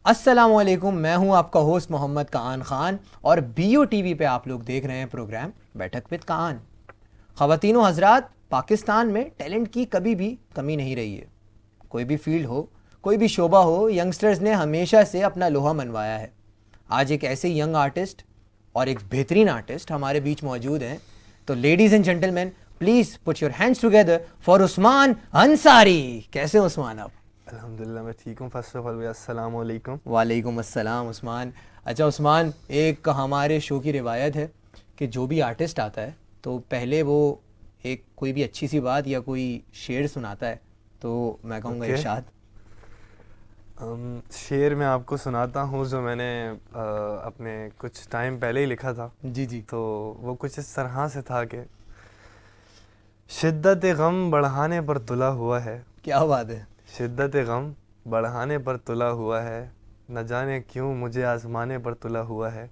अस्सलामुअलैकुम, मैं हूं आपका होस्ट मोहम्मद कान खान और बीओ टीवी पे आप लोग देख रहे हैं प्रोग्राम बैठक विद कान। ख़वातीनो हजरात, पाकिस्तान में टैलेंट की कभी भी कमी नहीं रही है। कोई भी फील्ड हो, कोई भी शोबा हो, यंगस्टर्स ने हमेशा से अपना लोहा मनवाया है। आज एक ऐसे यंग आर्टिस्ट और एक बेहतरीन आर्टिस्ट हमारे बीच मौजूद हैं। तो ladies and gentleman, please put your hands together for Usman Ansari. कैसे हो उस्मान आप? अल्हम्दुलिल्लाह मैं ठीक हूँ। फर्स्ट ऑफ ऑल भैया अस्सलाम वालेकुम। वालेकुम अस्सलाम उस्मान। अच्छा उस्मान, एक हमारे शो की रिवायत है कि जो भी आर्टिस्ट आता है तो पहले वो एक कोई भी अच्छी सी बात या कोई शेर सुनाता है। तो मैं कहूँगा Okay. इरशाद। शेर मैं आपको सुनाता हूँ जो मैंने अपने कुछ टाइम पहले ही लिखा था। जी जी। तो वो कुछ इस तरह से था कि शिद्दत गम बढ़ाने पर तुला हुआ है, क्या बात है। शिद्दत गम बढ़ाने पर तुला हुआ है, न जाने क्यों मुझे आजमाने पर तुला हुआ है।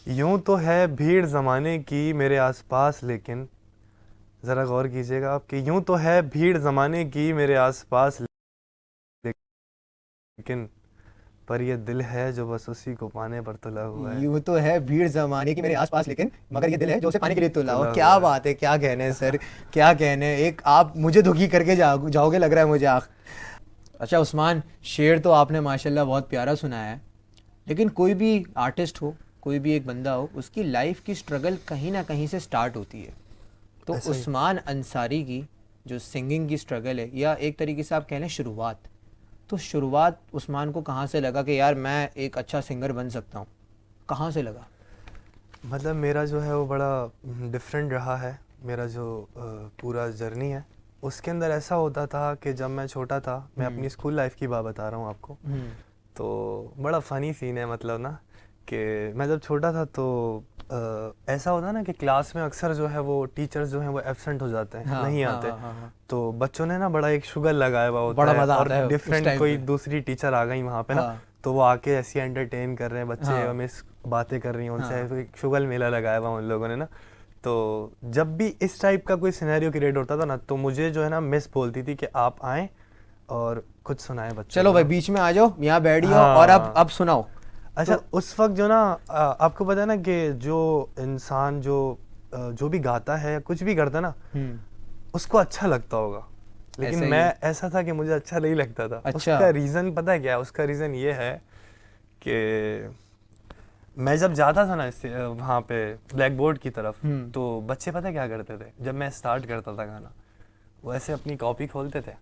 यूं तो है भीड़ ज़माने की मेरे आसपास, लेकिन ज़रा गौर कीजिएगा आप कि यूं तो है भीड़ ज़माने की मेरे आसपास, लेकिन पर ये दिल है जो बस उसी को पाने पर तुला हुआ है। यूँ तो है भीड़ जमाने की मेरे आसपास, लेकिन मगर ये दिल है जो उसे पाने के लिए तुला हुआ। तुला क्या हुआ है। बात है, क्या कहने हैं सर, क्या कहने हैं। एक आप मुझे दुखी करके जाओगे लग रहा है मुझे आख। अच्छा उस्मान, शेर तो आपने माशाल्लाह बहुत प्यारा सुनाया है, लेकिन कोई भी आर्टिस्ट हो, कोई भी एक बंदा हो, उसकी लाइफ की स्ट्रगल कहीं ना कहीं से स्टार्ट होती है। तो ऐसा ही। उस्मान अंसारी की जो सिंगिंग की स्ट्रगल है, या एक तरीके से आप कह लें शुरुआत, तो शुरुआत उस्मान को कहाँ से लगा कि यार मैं एक अच्छा सिंगर बन सकता हूँ? कहाँ से लगा? मतलब मेरा जो है वो बड़ा डिफरेंट रहा है। मेरा जो पूरा जर्नी है उसके अंदर ऐसा होता था कि जब मैं छोटा था, मैं अपनी स्कूल लाइफ की बात बता रहा हूँ आपको। तो बड़ा फ़नी सीन है, मतलब ना कि मैं जब छोटा था तो ऐसा होता ना कि क्लास में अक्सर जो है वो टीचर्स जो हैं वो एब्सेंट हो जाते हैं, हाँ नहीं हाँ आते। हाँ हाँ हाँ। तो बच्चों ने ना बड़ा एक शुगर लगाया हुआ होता बड़ा है मज़ा और आता है उस डिफरेंट टाइम कोई पे। दूसरी टीचर आ गई वहाँ पे ना। हाँ तो वो आके ऐसी एंटरटेन कर रहे हैं बच्चे, हाँ हमें बातें कर रही हैं उनसे, हाँ। तो एक शुगर मेला लगाया हुआ उन लोगों ने ना। तो जब भी इस टाइप का कोई सिनेरियो क्रिएट होता था ना, तो मुझे जो है ना मिस बोलती थी कि आप आएँ और कुछ सुनाएं बच्चों चलो को भाई ना। बीच में आ जाओ, यहाँ बैठ जाओ और अब हाँ। सुनाओ। अच्छा, तो उस वक्त जो ना आपको पता है ना कि जो इंसान जो भी गाता है या कुछ भी करता है ना, उसको अच्छा लगता होगा, लेकिन ऐसा ही मैं है। ऐसा था कि मुझे अच्छा नहीं लगता था। अच्छा। उसका रीज़न पता है क्या है? उसका रीज़न ये है कि मैं जब जाता था ना इससे वहाँ पे ब्लैक बोर्ड की तरफ, तो बच्चे पता है क्या करते थे? जब मैं स्टार्ट करता था गाना, वो ऐसे अपनी कॉपी खोलते थे,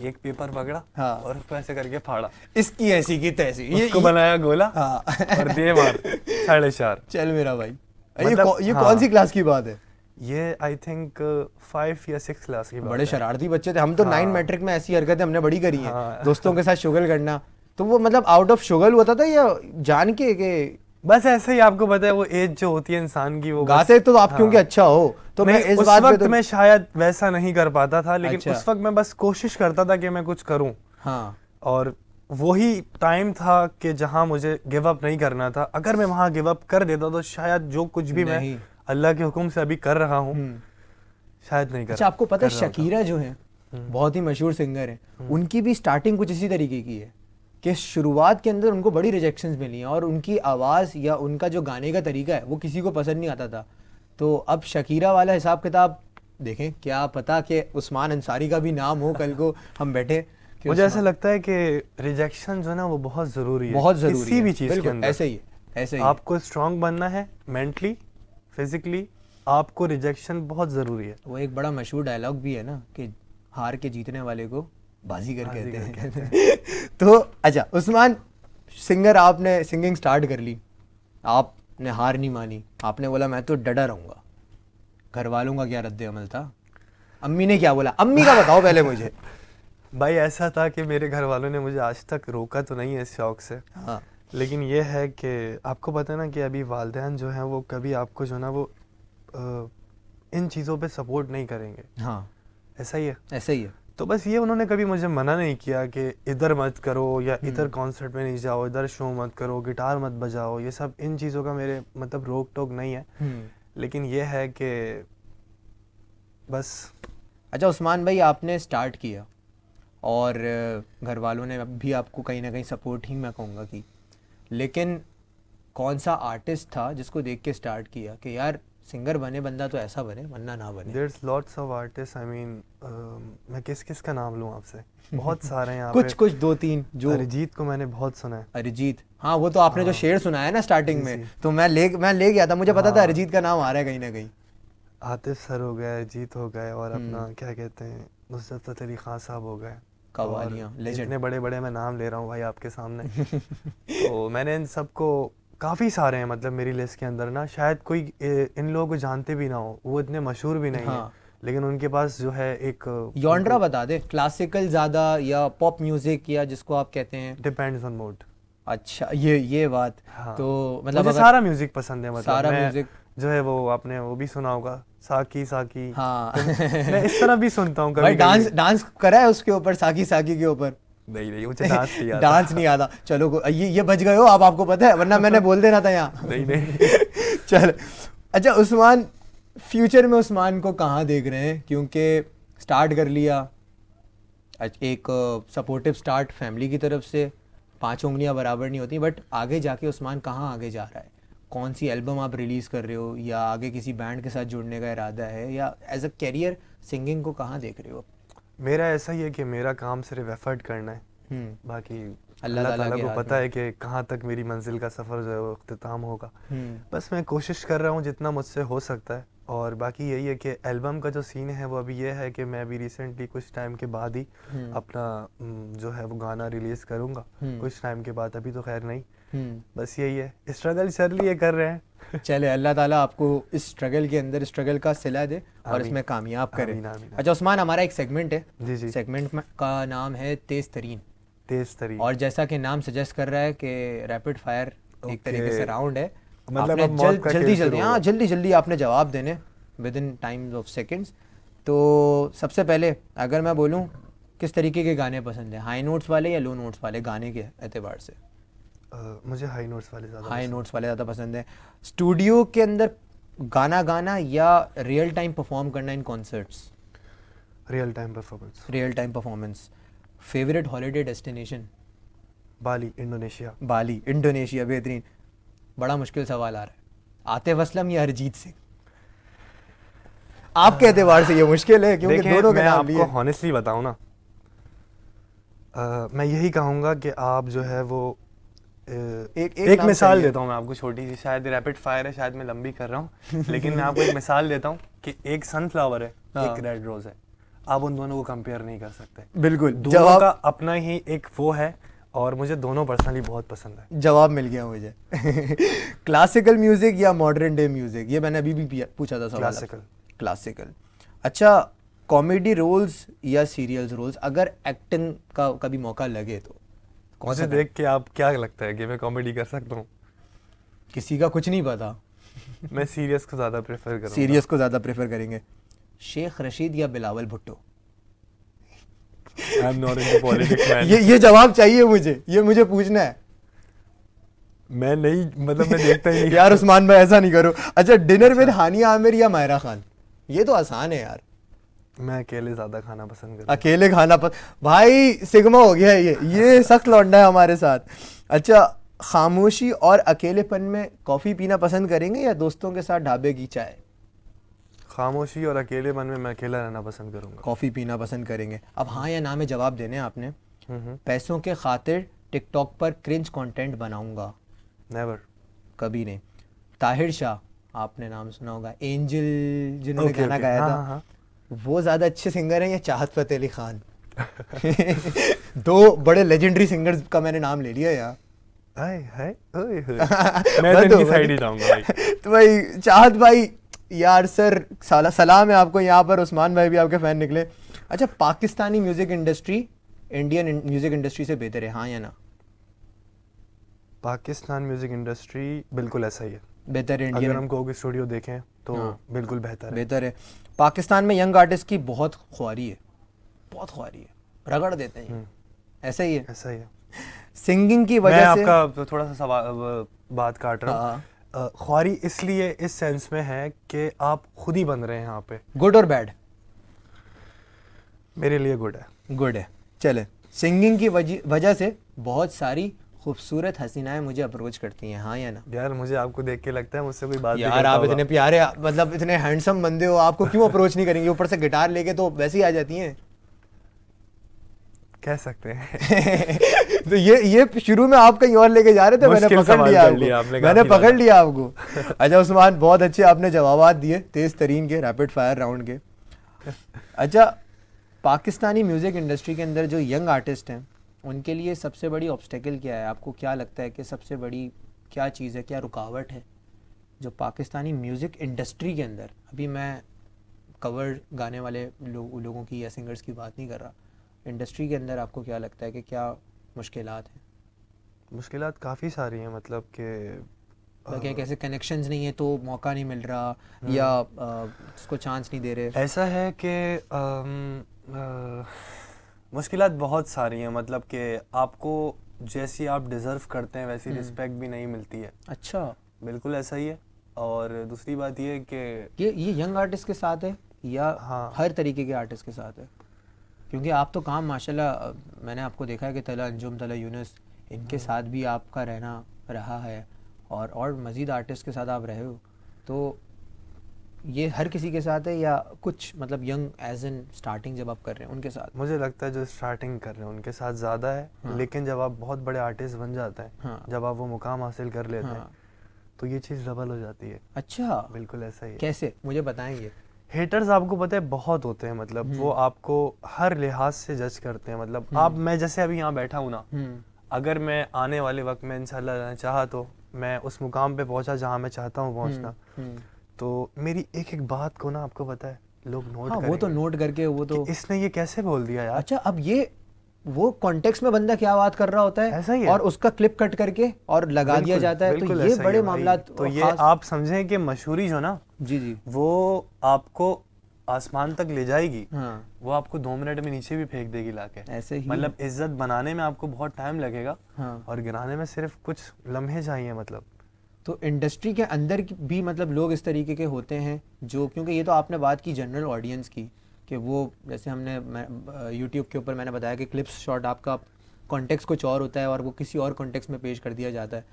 एक पेपर पकड़ा हाँ। और उसको ऐसे करके फाड़ा, इसकी ऐसी की तैसी, उसको बनाया गोला हाँ। और दे मार 4.5। चल मेरा भाई, मतलब ये कौन सी हाँ, क्लास की बात है? ये आई थिंक 5 या 6 क्लास की बड़े बात है। शरारती बच्चे थे हम तो। 9 हाँ मैट्रिक में ऐसी हरकतें हमने बड़ी करी हैं, हाँ। दोस्तों के साथ शुगल करना। तो वो मतलब आउट ऑफ शुगल होता था या जान के बस ऐसे ही, आपको पता है वो एज जो होती है इंसान की, वो बस। गाते तो आप क्योंकि हाँ अच्छा हो, तो मैं नहीं, इस उस बात पे वक्त तो। मैं शायद वैसा नहीं कर पाता था, लेकिन अच्छा। उस वक्त मैं बस कोशिश करता था कि मैं कुछ करूं। हाँ और वही टाइम था कि जहां मुझे गिव अप नहीं करना था। अगर मैं वहां गिव अप कर देता तो शायद जो कुछ भी मैं नहीं। अल्लाह के हुक्म से अभी कर रहा हूं, शायद नहीं अच्छा आपको पता है कर रहा होता। शकीरा जो है, बहुत ही मशहूर सिंगर है, उनकी भी स्टार्टिंग कुछ इसी तरीके की है कि शुरुआत के अंदर उनको बड़ी रिजेक्शंस मिली हैं और उनकी आवाज़ या उनका जो गाने का तरीका है वो किसी को पसंद नहीं आता था। तो अब शकीरा वाला हिसाब किताब देखें, क्या पता कि उस्मान अंसारी का भी नाम हो कल को हम बैठे कि मुझे ऐसा उस्मान। लगता है कि रिजेक्शन जो है ना वो बहुत ज़रूरी है बहुत ज़रूरी किसी है, भी चीज़ के बिल्कुल अंदर। ऐसे ही है, ऐसे ही है। आपको स्ट्रांग बनना है मेंटली, फिजिकली, आपको रिजेक्शन बहुत ज़रूरी है। वो एक बड़ा मशहूर डायलॉग भी है ना कि हार के जीतने वाले को बाजीगर कहते बाजीगर हैं। कहते हैं। तो अच्छा उस्मान, सिंगर आपने सिंगिंग स्टार्ट कर ली, आपने हार नहीं मानी, आपने बोला मैं तो डटा रहूँगा। घर वालों का क्या रद्द अमल था? अम्मी ने क्या बोला? अम्मी का बताओ पहले मुझे। भाई ऐसा था कि मेरे घर वालों ने मुझे आज तक रोका तो नहीं है इस शौक से, हाँ लेकिन ये है कि आपको पता है ना कि अभी वालिदैन जो हैं वो कभी आपको जो है ना वो इन चीज़ों पे सपोर्ट नहीं करेंगे। हाँ ऐसा ही है। ऐसे ही है। तो बस ये उन्होंने कभी मुझे मना नहीं किया कि इधर मत करो या इधर कॉन्सर्ट में नहीं जाओ, इधर शो मत करो, गिटार मत बजाओ, ये सब इन चीज़ों का मेरे मतलब रोक टोक नहीं है। लेकिन ये है कि बस। अच्छा उस्मान भाई, आपने स्टार्ट किया और घर वालों ने भी आपको कहीं ना कहीं सपोर्ट ही मैं कहूँगा की, लेकिन कौन सा आर्टिस्ट था जिसको देख के स्टार्ट किया कि यार सिंगर बने बंदा तो ऐसा बने वरना ना बने? There's lots of artists. I mean, मैं किस का नाम लूँ आपसे? बहुत सारे हैं यहाँ कुछ पे। कुछ 2-3 जो। अरिजीत को मैंने बहुत सुना है। अरिजीत, हाँ वो तो आपने जो शेर सुनाया ना स्टार्टिंग जी, में, जी। तो मैं ले गया था, मुझे पता था हाँ। अरिजीत का नाम आ रहा है कहीं ना कहीं। आतिफ सर हो गए, अरिजीत हो गए, और अपना क्या कहते हैं नुसरत फ़तेह अली खान साहब हो गए। कव्वालियाँ, और लेजेंड। इतने बड़े बड़े मैं नाम ले रहा हूँ भाई आपके सामने। तो मैंने इन सबको, काफ़ी सारे हैं मतलब मेरी लिस्ट के अंदर ना, शायद कोई इन लोगों को जानते भी ना हो, वो इतने मशहूर भी नहीं हाँ। है, लेकिन उनके पास जो है एक जॉनरा बता दे, क्लासिकल ज़्यादा या पॉप म्यूजिक या जिसको आप कहते हैं? Depends on mood. अच्छा ये बात। हाँ। तो मतलब मुझे अगर सारा म्यूजिक पसंद है, मतलब सारा मैं म्यूजिक जो है वो आपने वो भी सुना होगा, साकी साकी। हाँ। मैं इस तरह भी सुनता हूँ भाई कभी डांस करा है उसके ऊपर, साकी के ऊपर? नहीं मुझे डांस नहीं आता। डांस नहीं आता, चलो ये बच गए हो आप, आपको पता है, वरना मैंने बोल देना था यहाँ। नहीं चल अच्छा, उस्मान, फ्यूचर में उस्मान को कहाँ देख रहे हैं? क्योंकि स्टार्ट कर लिया, एक सपोर्टिव स्टार्ट फैमिली की तरफ से, 5 उंगलियां बराबर नहीं होती, बट आगे जाके उस्मान कहाँ आगे जा रहा है? कौन सी एल्बम आप रिलीज़ कर रहे हो, या आगे किसी बैंड के साथ जुड़ने का इरादा है, या एज अ कैरियर सिंगिंग को कहाँ देख रहे हो? मेरा ऐसा ही है कि मेरा काम सिर्फ एफर्ट करना है, बाकी अल्लाह ताला को पता है कि कहाँ तक मेरी मंजिल का सफ़र जो है वो इख्तिताम होगा। बस मैं कोशिश कर रहा हूँ जितना मुझसे हो सकता है, और बाकी यही है कि एल्बम का जो सीन है वो अभी ये है कि मैं अभी रिसेंटली कुछ टाइम के बाद ही अपना जो है वो गाना रिलीज़ करूँगा, कुछ टाइम के बाद, अभी तो खैर नहीं। बस यही है, स्ट्रगल चल रही है, कर रहे हैं। चले, अल्लाह ताला आपको इस स्ट्रगल के अंदर स्ट्रगल का सिला दे और इसमें कामयाब करे। अच्छा उस्मान, हमारा एक सेगमेंट है, जी जी, सेगमेंट का नाम है तेज़ तरीन। तेज़ तरीन, और जैसा कि नाम सजेस्ट कर रहा है कि रैपिड फायर एक तरीके से राउंड है, मतलब आपने जल्दी आपने जवाब देने with in times of seconds. तो सबसे पहले अगर मैं बोलूँ किस तरीके के गाने पसंद है, हाई नोट्स वाले या लो नोट्स वाले, गाने के एतबार से? मुझे हाई नोट्स वाले ज़्यादा पसंद है। स्टूडियो के अंदर गाना गाना या रियल टाइम परफॉर्म करना in concerts? Real time performance. Favourite holiday destination? Bali, Indonesia. बेहतरीन। बड़ा मुश्किल सवाल आ रहा है, आतिफ असलम या अरिजीत सिंह? आपके एतबार से ये मुश्किल है क्योंकि दोनों के नाम लिए। मैं आपको हॉनेस्टली बताऊं ना, मैं यही कहूँगा कि आप जो है वो एक मिसाल देता हूँ मैं आपको, छोटी सी, शायद रैपिड फायर है, शायद मैं लंबी कर रहा हूँ, लेकिन मैं आपको एक मिसाल देता हूँ कि एक सनफ्लावर है, एक रेड रोज है, आप उन दोनों को कंपेयर नहीं कर सकते। बिल्कुल, दोनों का अपना ही एक वो है, और मुझे दोनों पर्सनली बहुत पसंद है। जवाब मिल गया मुझे। क्लासिकल म्यूजिक या मॉडर्न डे म्यूजिक, ये मैंने अभी भी पूछा था सवाल। क्लासिकल। अच्छा, कॉमेडी रोल्स या सीरियल्स रोल्स? अगर एक्टिंग का कभी मौका लगे तो कौन से देख के आप क्या लगता है कि मैं कॉमेडी कर सकता हूँ? किसी का कुछ नहीं पता। मैं सीरियस को ज़्यादा प्रेफर करूँगा। सीरियस को ज़्यादा प्रेफर करेंगे। शेख रशीद या Bilawal Bhutto? I'm not into politics, man. ये जवाब चाहिए मुझे, ये मुझे पूछना है। मैं नहीं, मतलब मैं देखता ही नहीं। यार उस्मान भाई ऐसा नहीं करो। अच्छा, डिनर विद हानिया आमिर या मायरा खान? ये तो आसान है यार। मैं अकेले ज्यादा खाना पसंद करता हूँ। अकेले खाना भाई सिग्मा हो गया ये सख्त लौंडा है हमारे साथ। अच्छा, खामोशी और अकेलेपन में कॉफी पीना पसंद करेंगे या दोस्तों के साथ ढाबे की चाय? खामोशी और अकेलेपन में मैं अकेला रहना पसंद करूंगा। कॉफी पीना पसंद करेंगे। अब हाँ या ना में जवाब देने आपने। पैसों के खातिर टिकटॉक पर क्रिंज कंटेंट बनाऊंगा? नेवर, कभी नहीं। ताहिर शाह, आपने नाम सुना होगा, एंजल जिन्होंने गाना गाया था। हाँ। वो ज्यादा अच्छे सिंगर हैं या चाहत फतेह अली खान? दो बड़े लेजेंडरी सिंगर्स का मैंने नाम ले लिया यार। मैं तो इनकी साइड ही जाऊंगा भाई। तो भाई चाहत भाई, यार सर सलाम है आपको, यहाँ पर उस्मान भाई भी आपके फैन निकले। अच्छा, Pakistani music industry Indian music industry से बेहतर है, हाँ या ना? पाकिस्तान म्यूजिक इंडस्ट्री बिल्कुल ऐसा ही है, बेहतर है इंडियन। अगर हम कोई स्टूडियो देखें तो बिल्कुल बेहतर है। पाकिस्तान में यंग आर्टिस्ट की बहुत ख्वारी है, रगड़ देते हैं। ऐसा ही है। सिंगिंग की वजह से मैं आपका थोड़ा सा बात काट रहा हूँ। ख्वारी इसलिए इस सेंस में है कि आप खुद ही बन रहे हैं यहाँ पे। गुड और बैड? मेरे लिए गुड है। चले, सिंगिंग की वजह से बहुत सारी खूबसूरत हसीनाएं मुझे अप्रोच करती हैं, हाँ या ना? यार मुझे आपको देख के लगता है मुझसे कोई बात भी यार करता आप होगा। इतने प्यारे, मतलब इतने हैंडसम बंदे हो, आपको क्यों अप्रोच नहीं करेंगे? ऊपर से गिटार लेके तो वैसे ही आ जाती हैं। कह सकते हैं। तो ये शुरू में आप कहीं और लेके जा रहे थे, मैंने मुश्किल पकड़ सवाल लिया कर लिया आपको, आपने, मैंने काफी पकड़ ज्यादा। लिया आपको। अच्छा उस्मान, बहुत अच्छे आपने जवाबात दिए, तेज तरीन के, रैपिड फायर राउंड के। अच्छा, पाकिस्तानी म्यूजिक इंडस्ट्री के अंदर जो यंग आर्टिस्ट हैं उनके लिए सबसे बड़ी ऑब्स्टेकल क्या है? आपको क्या लगता है कि सबसे बड़ी क्या चीज़ है, क्या रुकावट है जो पाकिस्तानी म्यूज़िक इंडस्ट्री के अंदर, अभी मैं कवर गाने वाले लोगों की या सिंगर्स की बात नहीं कर रहा, इंडस्ट्री के अंदर आपको क्या लगता है कि क्या मुश्किलात हैं? मुश्किलात काफ़ी सारी हैं, मतलब कि क्या कैसे कनेक्शंस नहीं है तो मौका नहीं मिल रहा, या उसको चांस नहीं दे रहे? ऐसा है कि मुश्किलात बहुत सारी हैं, मतलब कि आपको जैसी आप डिज़र्व करते हैं वैसी रिस्पेक्ट भी नहीं मिलती है। अच्छा, बिल्कुल ऐसा ही है। और दूसरी बात ये है कि ये यंग आर्टिस्ट के साथ है या हाँ, हर तरीके के आर्टिस्ट के साथ है? क्योंकि आप तो काम माशाल्लाह, मैंने आपको देखा है कि तला अंजुम, तला यूनुस, इनके साथ भी आपका रहना रहा है और मज़ीद आर्टिस्ट के साथ आप रहे हो, तो ये हर किसी के साथ है या कुछ मतलब यंग एज इन स्टार्टिंग जब आप कर रहे हैं उनके साथ? मुझे लगता है जो स्टार्टिंग कर रहे हैं उनके साथ ज़्यादा है। हाँ। लेकिन जब आप बहुत बड़े आर्टिस्ट बन जाते हैं, हाँ। जब आप वो मुकाम हासिल कर लेते हैं, हाँ। तो ये चीज़ डबल हो जाती है। अच्छा, बिल्कुल ऐसा ही है। कैसे, मुझे बताएंगे? हेटर्स आपको पता है बहुत होते हैं, मतलब वो आपको हर लिहाज से जज करते हैं। मतलब आप, मैं जैसे अभी यहाँ बैठा हूँ ना, अगर मैं आने वाले वक्त में इंशाल्लाह चाहा तो मैं उस मुकाम पे पहुँचा जहाँ मैं चाहता हूँ पहुँचना, तो मेरी एक एक बात को ना, आपको पता है, लोग नोट हाँ, करेंगे। वो तो नोट करके, वो तो इसने ये कैसे बोल दिया यार। अच्छा, अब ये वो कॉन्टेक्स्ट में बंदा क्या बात कर रहा होता है, ऐसा ही है। और उसका क्लिप कट करके और लगा दिया जाता है, तो बिल्कुल ये ऐसा ही बड़े है भाई। मामला। तो ये आप समझें कि मशहूरी जो ना, जी जी, वो आपको आसमान तक ले जाएगी। हाँ, वो आपको 2 मिनट में नीचे भी फेंक देगी लाके। ऐसे ही मतलब इज्जत बनाने में आपको बहुत टाइम लगेगा, हाँ। और गिराने में सिर्फ कुछ लम्हे चाहिए। मतलब तो इंडस्ट्री के अंदर भी मतलब लोग इस तरीके के होते हैं जो, क्योंकि ये तो आपने बात की जनरल ऑडियंस की, कि वो जैसे हमने यूट्यूब के ऊपर मैंने बताया कि क्लिप्स शॉट आपका कॉन्टेक्स्ट कुछ और होता है और वो किसी और कॉन्टेक्स्ट में पेश कर दिया जाता है।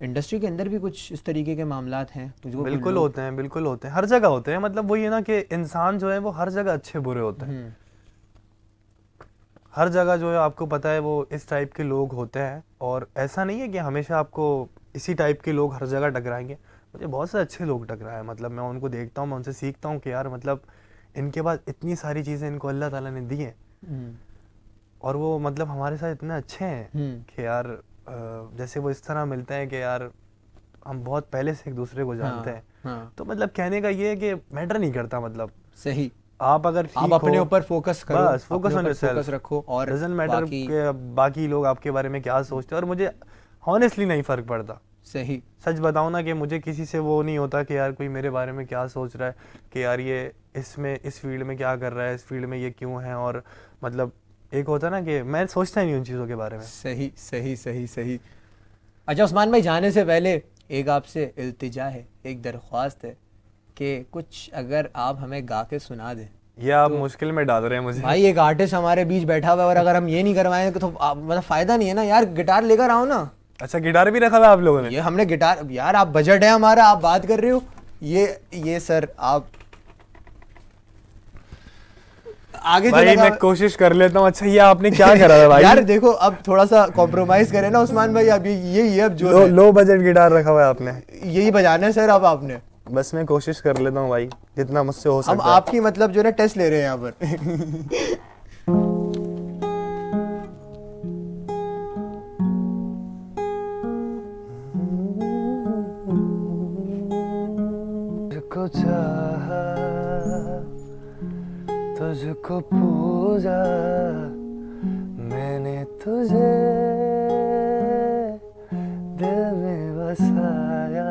इंडस्ट्री के अंदर भी कुछ इस तरीके के मामलात हैं जो बिल्कुल होते हैं, बिल्कुल होते हैं, हर जगह होते हैं। मतलब वो ये ना कि इंसान जो है वो हर जगह अच्छे बुरे होते हैं। हर जगह जो है आपको पता है वो इस टाइप के लोग होते हैं, और ऐसा नहीं है कि हमेशा आपको इसी टाइप के लोग हर जगह टकराएंगे। मुझे बहुत से अच्छे लोग टकराए, मतलब मैं उनको देखता हूँ, मैं उनसे सीखता हूँ कि यार मतलब इनके पास इतनी सारी चीज़ें इनको अल्लाह ताला ने दी हैं, और वो मतलब हमारे साथ इतने अच्छे हैं कि यार जैसे वो इस तरह मिलते हैं कि यार हम बहुत पहले से एक दूसरे को जानते हैं। तो मतलब कहने का ये है कि मैटर नहीं करता, मतलब सही, आप अगर आप अपने ऊपर फोकस करो, बस फोकस ऑन योरसेल्फ, फोकस रखो, और डजंट मैटर कि बाकी लोग आपके बारे में क्या सोचते हैं। और मुझे हॉनेस्टली नहीं फर्क पड़ता। सही, सच बताऊं ना कि मुझे किसी से वो नहीं होता कि यार कोई मेरे बारे में क्या सोच रहा है, कि यार ये इसमें इस फील्ड में क्या कर रहा है, इस फील्ड में ये क्यों है। और मतलब एक होता है ना कि मैं सोचता ही नहीं उन चीज़ों के बारे में। सही सही सही सही। अच्छा उस्मान भाई, जाने से पहले एक आपसे इल्तिजा है, एक दरख्वास्त है कि कुछ अगर आप हमें गा के सुना दें। ये आप मुश्किल में डाल रहे हैं मुझे भाई, एक आर्टिस्ट हमारे बीच बैठा हुआ है और अगर हम ये नहीं करवाएंगे तो मतलब फायदा नहीं है ना यार। गिटार लेकर आओ ना। अच्छा, गिटार भी रखा था आप लोगों ने? ये हमने गिटार, यार आप बजट है हमारा, आप बात कर रहे हो। ये सर आप आगे भाई मैं कोशिश कर लेता हूँ। अच्छा, ये आपने क्या करा था भाई? यार देखो, अब थोड़ा सा कॉम्प्रोमाइज करें ना उस्मान भाई। अब ये अब जो लो बजट गिटार रखा हुआ है आपने, यही बजाना है सर अब आपने। बस मैं कोशिश कर लेता हूँ भाई, जितना मुझसे हो सकता हम है। आपकी मतलब जो है ना टेस्ट ले रहे हैं यहाँ पर। तुझको चाहा, तुझको पूजा, मैंने तुझे दिल में बसाया,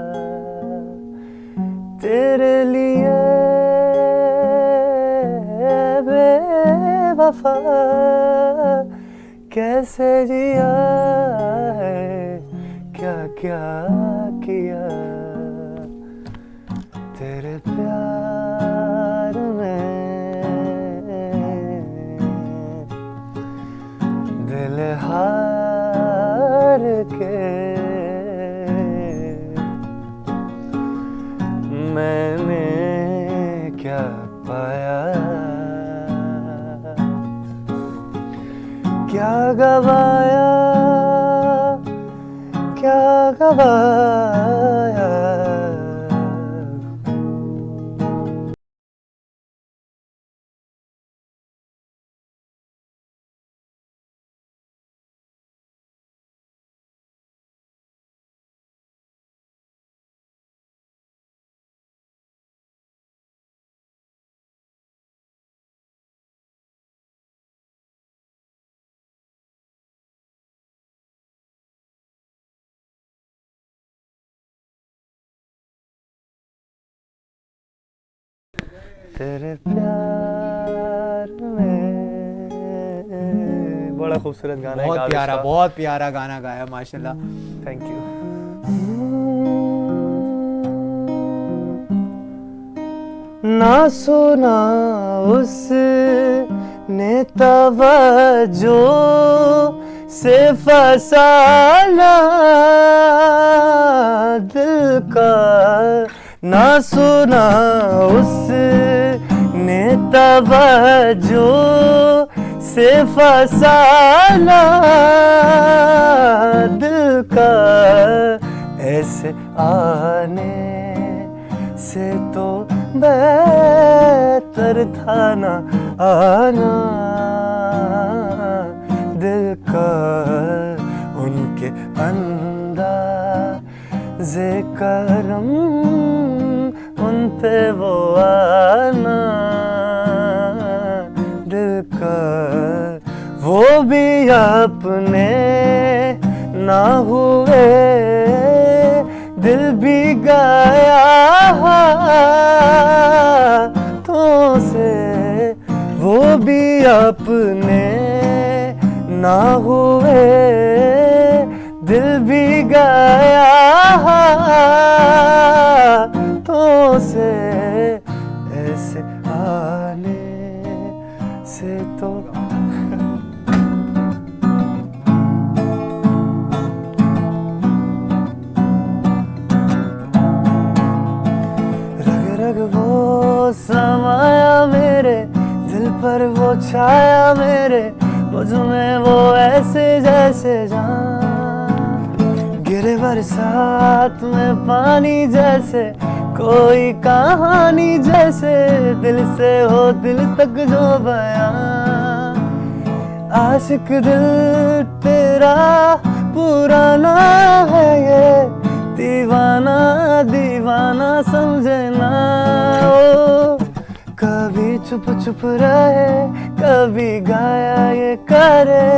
तेरे लिए बेवफा कैसे जिया है, क्या क्या किया तेरे प्यार में। दिल हार के मैंने क्या पाया, क्या गवाया, क्या गवाया। तेरे प्यार में, बड़ा खूबसूरत गाना है, बहुत प्यारा गाना गाया माशाल्लाह। Thank you. ना सुना उसने तवज्जो से फसाना दिल का, ना सुना उसने तवज्जो से फसाना दिल का, ऐसे आने से तो बेहतर था ना आना दिल का, उनके अंदाज़े करम उन पे वो आना दिल का, वो भी अपने ना हुए दिल भी गया हाथों से, वो भी अपने ना हुए दिल भी गया हाथों से, ऐसे आने से तो वो समाया मेरे दिल पर, वो छाया मेरे मुझ में, वो ऐसे जैसे जान गिरे बरसात में पानी जैसे, कोई कहानी जैसे, दिल से हो दिल तक जो बयान, आशिक दिल तेरा पुराना है ये, दीवाना दीवाना समझे ना ओ, कभी चुप चुप रहे कभी गाया ये करे,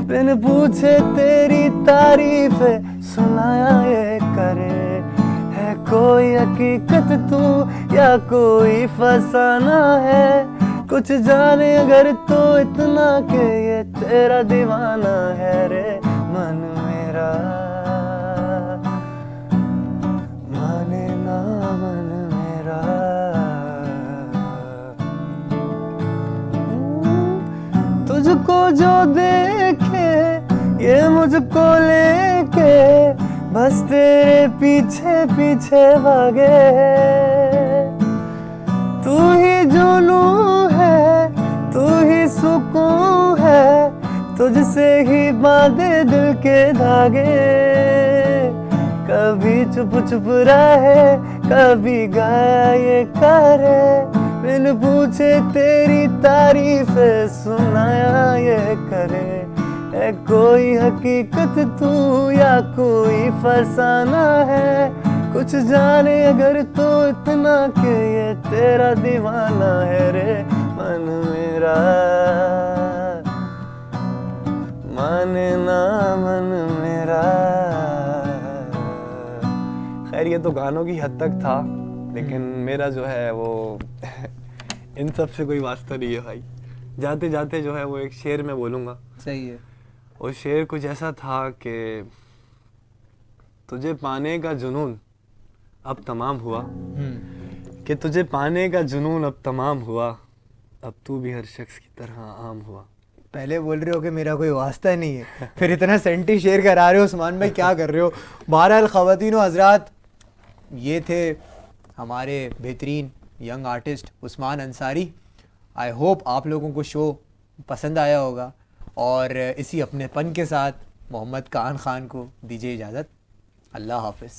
बिन पूछे तेरी तारीफें सुनाया ये करे, है कोई हकीकत तू या कोई फसाना है, कुछ जाने अगर तो इतना कि ये तेरा दीवाना है रे मन मेरा, माने ना मन मेरा, तुझको जो देखे ये मुझको लेके बस तेरे पीछे पीछे भागे, तू ही जुनून है तू ही सुकून है, तुझसे ही बांधे दिल के धागे, कभी चुप चुप रहे कभी गाया ये करे, बिन पूछे तेरी तारीफें सुनाया ये करे, है कोई हकीकत तू या कोई फसाना है, कुछ जाने अगर तो इतना कि ये तेरा दीवाना है रे मन मेरा, माने ना मन मेरा। खैर ये तो गानों की हद तक था, लेकिन मेरा जो है वो इन सब से कोई वास्ता नहीं है भाई। जाते जाते जो है वो एक शेर में बोलूँगा। सही है। वो शेर कुछ ऐसा था कि तुझे पाने का जुनून अब तमाम हुआ, कि तुझे पाने का जुनून अब तमाम हुआ, अब तू भी हर शख्स की तरह आम हुआ। पहले बोल रहे हो कि मेरा कोई वास्ता नहीं है, फिर इतना सेंटी शेयर करा रहे हो। उस्मान भाई क्या कर रहे हो? बहरहाल ख़वातीनो हज़रात, ये थे हमारे बेहतरीन young artist Usman Ansari. I hope आप लोगों को शो पसंद आया होगा, और इसी अपनेपन के साथ मोहम्मद कान खान को दीजिए इजाज़त। अल्लाह हाफ़िज़।